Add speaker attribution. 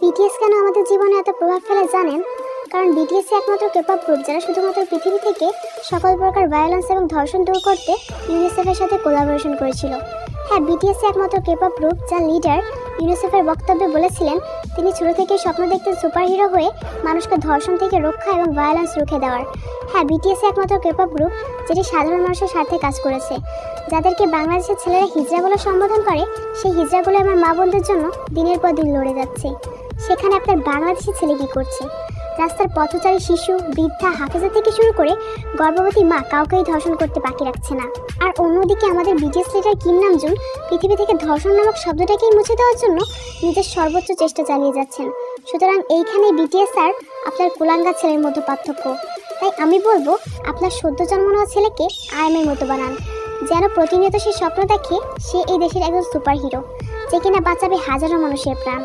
Speaker 1: BTS কেন আমাদের জীবনে এত প্রভাব ফেলে জানেন? কারণ বিটিএস একমাত্র কেপপ গ্রুপ যারা শুধুমাত্র পৃথিবী থেকে সকল প্রকার ভায়োলেন্স এবং ধর্ষণ দূর করতে ইউনিসেফের সাথে কোলাবোরেশন করেছিল। হ্যাঁ, বিটিএস একমাত্র কেপপ গ্রুপ যার লিডার ইউনিসেফের বক্তব্যে বলেছিলেন তিনি ছোট থেকেই স্বপ্ন দেখতেন সুপারহিরো হয়ে মানুষকে ধর্ষণ থেকে রক্ষা এবং ভায়োলেন্স রুখে দেওয়ার। হ্যাঁ, বিটিএস একমাত্র কেপপ গ্রুপ যেটি সাধারণ মানুষের স্বার্থে কাজ করেছে। যাদেরকে বাংলাদেশের ছেলেরা হিজড়া বলে সম্বোধন করে, সেই হিজড়াগুলো আমার মা বোনদের জন্য দিনের পর দিন লড়ে যাচ্ছে। সেখানে আপনার বাংলাদেশি ছেলে কী করছে? রাস্তার পথচারী শিশু, বৃদ্ধা, হাফেজা থেকে শুরু করে গর্ভবতী মা কাউকেই ধর্ষণ করতে বাকি রাখছে না। আর অন্যদিকে আমাদের বিটিএস লিডার কিম নামজুন পৃথিবী থেকে ধর্ষণ নামক শব্দটাকেই মুছে দেওয়ার জন্য নিজের সর্বোচ্চ চেষ্টা চালিয়ে যাচ্ছেন। সুতরাং এইখানেই বিটিএস আর আপনার কুলাঙ্গা ছেলের মতো পার্থক্য। তাই আমি বলবো আপনার সদ্য জন্ম নেওয়া ছেলেকে আয়ামের মতো বানান, যেন প্রতিনিয়ত সে স্বপ্ন দেখে সে এই দেশের একজন সুপারহিরো যে কিনা বাঁচাবে হাজারো মানুষের প্রাণ।